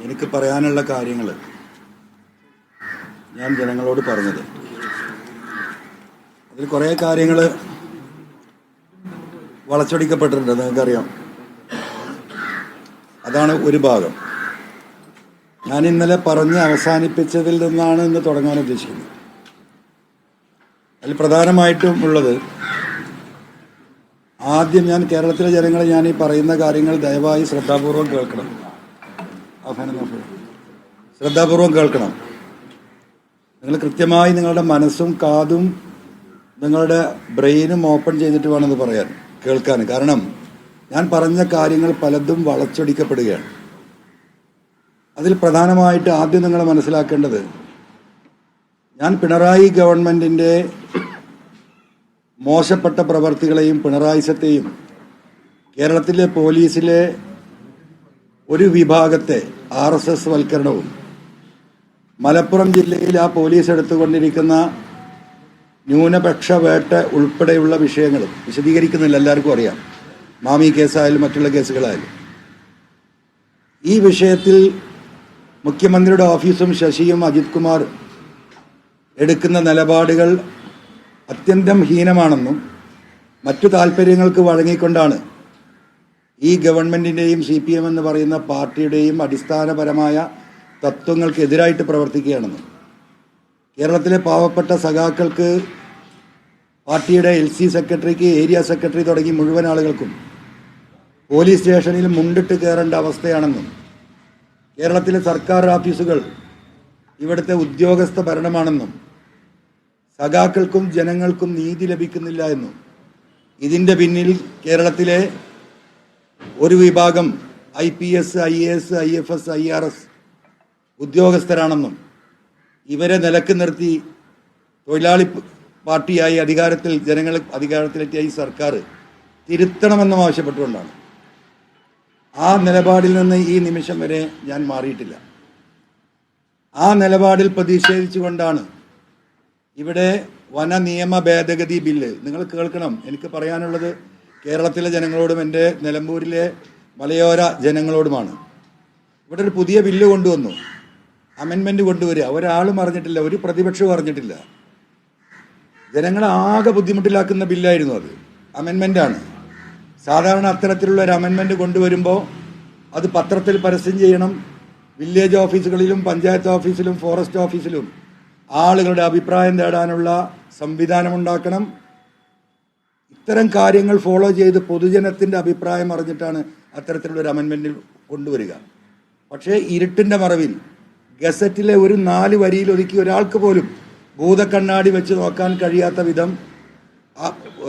എനിക്ക് പറയാനുള്ള കാര്യങ്ങൾ ഞാൻ ജനങ്ങളോട് പറഞ്ഞത്. അതിൽ കുറേ കാര്യങ്ങൾ വളച്ചൊടിക്കപ്പെട്ടിട്ടുണ്ട്, നിങ്ങൾക്കറിയാം. അതാണ് ഒരു ഭാഗം. ഞാൻ ഇന്നലെ പറഞ്ഞ് അവസാനിപ്പിച്ചതിൽ നിന്നാണ് ഇന്ന് തുടങ്ങാൻ ഉദ്ദേശിക്കുന്നത്. അതിൽ പ്രധാനമായിട്ടും ഉള്ളത്, ആദ്യം ഞാൻ കേരളത്തിലെ ജനങ്ങൾ ഞാൻ ഈ പറയുന്ന കാര്യങ്ങൾ ദയവായി ശ്രദ്ധാപൂർവം കേൾക്കണം. ശ്രദ്ധാപൂർവം കേൾക്കണം. നിങ്ങൾ കൃത്യമായി നിങ്ങളുടെ മനസ്സും കാതും നിങ്ങളുടെ ബ്രെയിനും ഓപ്പൺ ചെയ്തിട്ട് വേണം ഇത് പറയാൻ, കേൾക്കാൻ. കാരണം ഞാൻ പറഞ്ഞ കാര്യങ്ങൾ പലതും വളച്ചൊടിക്കപ്പെടുകയാണ്. അതിൽ പ്രധാനമായിട്ട് ആദ്യം നിങ്ങൾ മനസ്സിലാക്കേണ്ടത്, ഞാൻ പിണറായി ഗവൺമെൻറ്റിൻ്റെ മോശപ്പെട്ട പ്രവർത്തികളെയും പിണറായിസത്തെയും കേരളത്തിലെ പോലീസിലെ ഒരു വിഭാഗത്തെ RSS വൽക്കരണവും മലപ്പുറം ജില്ലയിൽ ആ പോലീസ് എടുത്തുകൊണ്ടിരിക്കുന്ന ന്യൂനപക്ഷ വേട്ട ഉൾപ്പെടെയുള്ള വിഷയങ്ങളും വിശദീകരിക്കുന്നില്ല, എല്ലാവർക്കും അറിയാം. മാമി കേസായാലും മറ്റുള്ള കേസുകളായാലും ഈ വിഷയത്തിൽ മുഖ്യമന്ത്രിയുടെ ഓഫീസും ശശിയും അജിത് കുമാർ എടുക്കുന്ന നിലപാടുകൾ അത്യന്തം ഹീനമാണെന്നും മറ്റു താല്പര്യങ്ങൾക്ക് വഴങ്ങിക്കൊണ്ടാണ് ഈ ഗവൺമെൻറ്റിൻ്റെയും CPM എന്ന് പറയുന്ന പാർട്ടിയുടെയും അടിസ്ഥാനപരമായ തത്വങ്ങൾക്കെതിരായിട്ട് പ്രവർത്തിക്കുകയാണെന്നും കേരളത്തിലെ പാവപ്പെട്ട സഖാക്കൾക്ക്, പാർട്ടിയുടെ LC സെക്രട്ടറിക്ക്, ഏരിയ സെക്രട്ടറി തുടങ്ങി മുഴുവൻ ആളുകൾക്കും പോലീസ് സ്റ്റേഷനിൽ മുണ്ടിട്ട് കയറേണ്ട അവസ്ഥയാണെന്നും കേരളത്തിലെ സർക്കാർ ഓഫീസുകൾ ഇവിടുത്തെ ഉദ്യോഗസ്ഥ ഭരണമാണെന്നും സഖാക്കൾക്കും ജനങ്ങൾക്കും നീതി ലഭിക്കുന്നില്ല എന്നും ഇതിൻ്റെ പിന്നിൽ കേരളത്തിലെ ഒരു വിഭാഗം IPS, IAS, IFS, IRS ഉദ്യോഗസ്ഥരാണെന്നും ഇവരെ നിലക്ക് നിർത്തി തൊഴിലാളി പാർട്ടിയായി ജനങ്ങൾ അധികാരത്തിലെത്തിയ ഈ സർക്കാർ തിരുത്തണമെന്നും ആവശ്യപ്പെട്ടുകൊണ്ടാണ്. ആ നിലപാടിൽ നിന്ന് ഈ നിമിഷം വരെ ഞാൻ മാറിയിട്ടില്ല. ആ നിലപാടിൽ പ്രതിഷേധിച്ചുകൊണ്ടാണ് ഇവിടെ വന നിയമ ഭേദഗതി ബില്ല്, നിങ്ങൾ കേൾക്കണം, എനിക്ക് പറയാനുള്ളത് കേരളത്തിലെ ജനങ്ങളോടും എൻ്റെ നിലമ്പൂരിലെ മലയോര ജനങ്ങളോടുമാണ്. ഇവിടെ ഒരു പുതിയ ബില്ല് കൊണ്ടുവന്നു, അമെൻമെൻറ്റ് കൊണ്ടുവരിക. ഒരാളും അറിഞ്ഞിട്ടില്ല, ഒരു പ്രതിപക്ഷവും അറിഞ്ഞിട്ടില്ല. ജനങ്ങളെ ആകെ ബുദ്ധിമുട്ടിലാക്കുന്ന ബില്ലായിരുന്നു അത്. അമെൻമെൻറ്റാണ്. സാധാരണ അത്തരത്തിലുള്ള ഒരു അമെൻമെൻറ്റ് കൊണ്ടുവരുമ്പോൾ അത് പത്രത്തിൽ പരസ്യം ചെയ്യണം, വില്ലേജ് ഓഫീസുകളിലും പഞ്ചായത്ത് ഓഫീസിലും ഫോറസ്റ്റ് ഓഫീസിലും ആളുകളുടെ അഭിപ്രായം തേടാനുള്ള സംവിധാനമുണ്ടാക്കണം. ഇത്തരം കാര്യങ്ങൾ ഫോളോ ചെയ്ത് പൊതുജനത്തിൻ്റെ അഭിപ്രായം അറിഞ്ഞിട്ടാണ് അത്തരത്തിലുള്ളൊരു അമെൻമെൻറ്റ് കൊണ്ടുവരിക. പക്ഷേ ഇരുട്ടിൻ്റെ മറവിൽ ഗസറ്റിലെ ഒരു 4 വരിയിൽ ഒതുക്കി ഒരാൾക്ക് പോലും ഭൂതക്കണ്ണാടി വെച്ച് നോക്കാൻ കഴിയാത്ത വിധം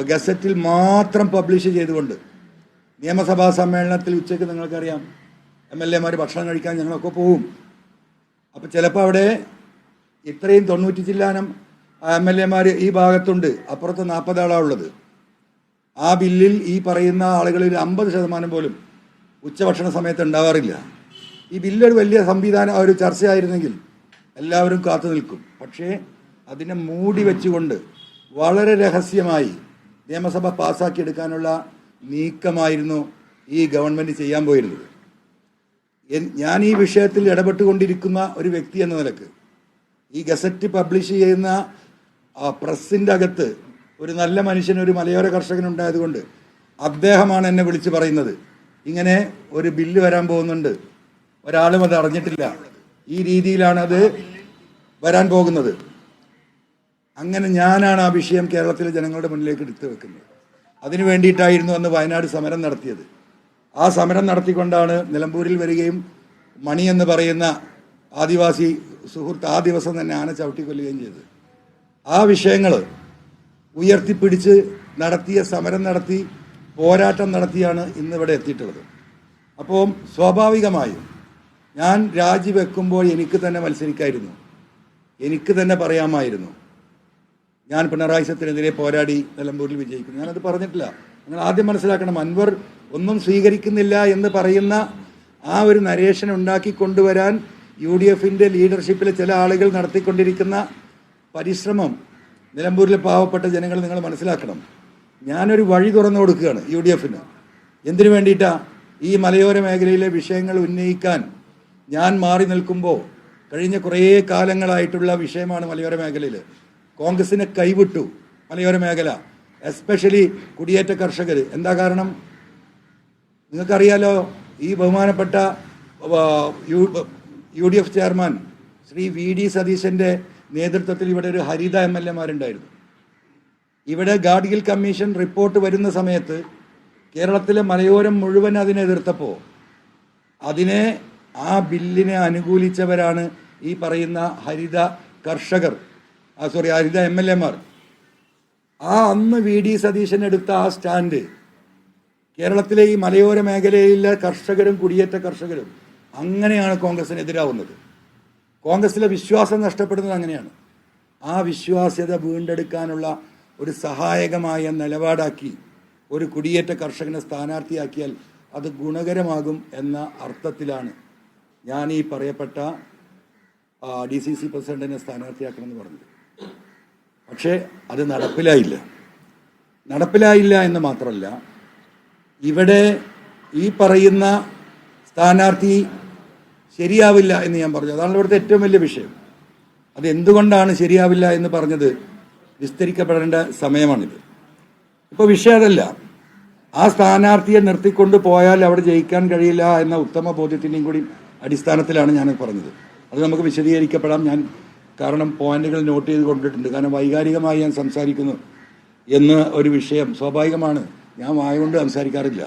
ഗസറ്റിൽ മാത്രം പബ്ലിഷ് ചെയ്തുകൊണ്ട് നിയമസഭാ സമ്മേളനത്തിൽ ഉച്ചയ്ക്ക് നിങ്ങൾക്കറിയാം MLA മാർ ഭക്ഷണം കഴിക്കാൻ ഞങ്ങളൊക്കെ പോവും. അപ്പോൾ ചിലപ്പോൾ അവിടെ ഇത്രയും 90 ചില്ലാനം MLA മാർ ഈ ഭാഗത്തുണ്ട്, അപ്പുറത്ത് 40 ആളാണ് ഉള്ളത്. ആ ബില്ലിൽ ഈ പറയുന്ന ആളുകളിൽ 50% പോലും ഉച്ചഭക്ഷണ സമയത്ത് ഉണ്ടാവാറില്ല. ഈ ബില്ലൊരു വലിയ സംവിധാനം, ഒരു ചർച്ചയായിരുന്നെങ്കിൽ എല്ലാവരും കാത്തു നിൽക്കും. പക്ഷേ അതിനെ മൂടി വെച്ചുകൊണ്ട് വളരെ രഹസ്യമായി നിയമസഭ പാസ്സാക്കിയെടുക്കാനുള്ള നീക്കമായിരുന്നു ഈ ഗവൺമെൻറ് ചെയ്യാൻ പോയിരുന്നത്. ഞാൻ ഈ വിഷയത്തിൽ ഇടപെട്ടുകൊണ്ടിരിക്കുന്ന ഒരു വ്യക്തി എന്ന നിലക്ക് ഈ ഗസറ്റ് പബ്ലിഷ് ചെയ്യുന്ന പ്രസ്സിൻ്റെ അകത്ത് ഒരു നല്ല മനുഷ്യൻ, ഒരു മലയോര കർഷകനുണ്ടായതുകൊണ്ട് അദ്ദേഹമാണ് എന്നെ വിളിച്ച് പറയുന്നത്, ഇങ്ങനെ ഒരു ബില്ല് വരാൻ പോകുന്നുണ്ട്, ഒരാളും അത് അറിഞ്ഞിട്ടില്ല, ഈ രീതിയിലാണ് അത് വരാൻ പോകുന്നത്. അങ്ങനെ ഞാനാണ് ആ വിഷയം കേരളത്തിലെ ജനങ്ങളുടെ മുന്നിലേക്ക് എടുത്തു വെക്കുന്നത്. അതിനു വേണ്ടിയിട്ടായിരുന്നു അന്ന് വയനാട് സമരം നടത്തിയത്. ആ സമരം നടത്തിക്കൊണ്ടാണ് നിലമ്പൂരിൽ വരികയും മണി എന്ന് പറയുന്ന ആദിവാസി സുഹൃത്ത് ആ ദിവസം തന്നെ ആന ചവിട്ടിക്കൊല്ലുകയും ചെയ്തത്. ആ വിഷയങ്ങൾ ഉയർത്തിപ്പിടിച്ച് നടത്തിയ സമരം നടത്തി പോരാട്ടം നടത്തിയാണ് ഇന്നിവിടെ എത്തിയിട്ടുള്ളത്. അപ്പോൾ സ്വാഭാവികമായും ഞാൻ രാജിവെക്കുമ്പോൾ എനിക്ക് തന്നെ മത്സരിക്കായിരുന്നു, എനിക്ക് തന്നെ പറയാമായിരുന്നു ഞാൻ പിണറായിസത്തിനെതിരെ പോരാടി നിലമ്പൂരിൽ വിജയിക്കുന്നു. ഞാനത് പറഞ്ഞിട്ടില്ല. നിങ്ങൾ ആദ്യം മനസ്സിലാക്കണം, അൻവർ ഒന്നും സ്വീകരിക്കുന്നില്ല എന്ന് പറയുന്ന ആ ഒരു നരേഷൻ ഉണ്ടാക്കി കൊണ്ടുവരാൻ UDFൻ്റെ ലീഡർഷിപ്പിലെ ചില ആളുകൾ നടത്തിക്കൊണ്ടിരിക്കുന്ന പരിശ്രമം നിലമ്പൂരിലെ പാവപ്പെട്ട ജനങ്ങൾ നിങ്ങൾ മനസ്സിലാക്കണം. ഞാനൊരു വഴി തുറന്നു കൊടുക്കുകയാണ് UDFന്. എന്തിനു വേണ്ടിയിട്ടാണ്? ഈ മലയോര മേഖലയിലെ വിഷയങ്ങൾ ഉന്നയിക്കാൻ ഞാൻ മാറി നിൽക്കുമ്പോൾ കഴിഞ്ഞ കുറേ കാലങ്ങളായിട്ടുള്ള വിഷയമാണ് മലയോര മേഖലയിൽ. കോൺഗ്രസിനെ കൈവിട്ടു മലയോര മേഖല, എസ്പെഷ്യലി കുടിയേറ്റ കർഷകർ. എന്താ കാരണം? നിങ്ങൾക്കറിയാലോ, ഈ ബഹുമാനപ്പെട്ട UDF ചെയർമാൻ ശ്രീ VD സതീശൻ്റെ നേതൃത്വത്തിൽ ഇവിടെ ഒരു ഹരിത MLA-മാരുണ്ടായിരുന്നു. ഇവിടെ ഗാഡ്ഗിൽ കമ്മീഷൻ റിപ്പോർട്ട് വരുന്ന സമയത്ത് കേരളത്തിലെ മലയോരം മുഴുവൻ അതിനെ എതിർത്തപ്പോൾ അതിനെ ആ ബില്ലിനെ അനുകൂലിച്ചവരാണ് ഈ പറയുന്ന ഹരിത കർഷകർ, ഹരിത MLA-മാർ. അന്ന് VD സതീശൻ എടുത്ത ആ സ്റ്റാൻഡ് കേരളത്തിലെ ഈ മലയോര മേഖലയിലെ കർഷകരും കുടിയേറ്റ കർഷകരും അങ്ങനെയാണ് കോൺഗ്രസിനെതിരാവുന്നത്. കോൺഗ്രസിലെ വിശ്വാസം നഷ്ടപ്പെടുന്നത് അങ്ങനെയാണ്. ആ വിശ്വാസ്യത വീണ്ടെടുക്കാനുള്ള ഒരു സഹായകമായ നിലപാടാക്കി ഒരു കുടിയേറ്റ കർഷകനെ സ്ഥാനാർത്ഥിയാക്കിയാൽ അത് ഗുണകരമാകും എന്ന അർത്ഥത്തിലാണ് ഞാൻ ഈ പറയപ്പെട്ട DCC പ്രസിഡന്റിനെ സ്ഥാനാർത്ഥിയാക്കണമെന്ന് പറഞ്ഞത്. പക്ഷേ അത് നടപ്പിലായില്ല എന്ന് മാത്രമല്ല, ഇവിടെ ഈ പറയുന്ന സ്ഥാനാർത്ഥി ശരിയാവില്ല എന്ന് ഞാൻ പറഞ്ഞു. അതാണ് ഇവിടുത്തെ ഏറ്റവും വലിയ വിഷയം. അത് എന്തുകൊണ്ടാണ് ശരിയാവില്ല എന്ന് പറഞ്ഞത് വിസ്തരിക്കപ്പെടേണ്ട സമയമാണിത്. ഇപ്പോൾ വിഷയം അതല്ല. ആ സ്ഥാനാർത്ഥിയെ നിർത്തിക്കൊണ്ട് പോയാൽ അവിടെ ജയിക്കാൻ കഴിയില്ല എന്ന ഉത്തമ ബോധ്യത്തിൻ്റെയും കൂടി അടിസ്ഥാനത്തിലാണ് ഞാൻ പറഞ്ഞത്. അത് നമുക്ക് വിശദീകരിക്കപ്പെടാം. ഞാൻ കാരണം പോയിന്റുകൾ നോട്ട് ചെയ്ത് കൊണ്ടിട്ടുണ്ട്. കാരണം വൈകാരികമായി ഞാൻ സംസാരിക്കുന്നു എന്ന് ഒരു വിഷയം സ്വാഭാവികമാണ്. ഞാൻ വായുകൊണ്ട് സംസാരിക്കാറില്ല.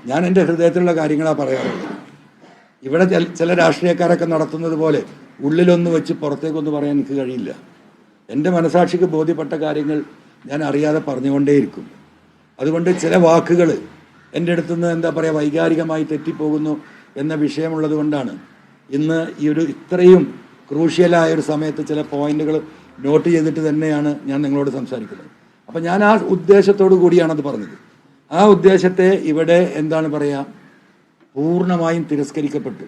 ഞാൻ എൻ്റെ ഹൃദയത്തിലുള്ള കാര്യങ്ങളാണ് പറയാറുള്ളത്. ഇവിടെ ചില രാഷ്ട്രീയക്കാരൊക്കെ നടത്തുന്നത് പോലെ ഉള്ളിലൊന്ന് വെച്ച് പുറത്തേക്കൊന്ന് പറയാൻ എനിക്ക് കഴിയില്ല. എൻ്റെ മനസാക്ഷിക്ക് ബോധ്യപ്പെട്ട കാര്യങ്ങൾ ഞാൻ അറിയാതെ പറഞ്ഞുകൊണ്ടേയിരിക്കും. അതുകൊണ്ട് ചില വാക്കുകൾ എൻ്റെ അടുത്തുനിന്ന് എന്താ പറയുക വൈകാരികമായി തെറ്റിപ്പോകുന്നു എന്ന വിഷയമുള്ളത് കൊണ്ടാണ് ഇന്ന് ഈ ഒരു ഇത്രയും ക്രൂഷ്യലായ ഒരു സമയത്ത് ചില പോയിന്റുകൾ നോട്ട് ചെയ്തിട്ട് തന്നെയാണ് ഞാൻ നിങ്ങളോട് സംസാരിക്കുന്നത്. അപ്പം ഞാൻ ആ ഉദ്ദേശത്തോടു കൂടിയാണത് പറഞ്ഞത്. ആ ഉദ്ദേശത്തെ ഇവിടെ എന്താണ് പറയുക പൂർണ്ണമായും തിരസ്കരിക്കപ്പെട്ടു.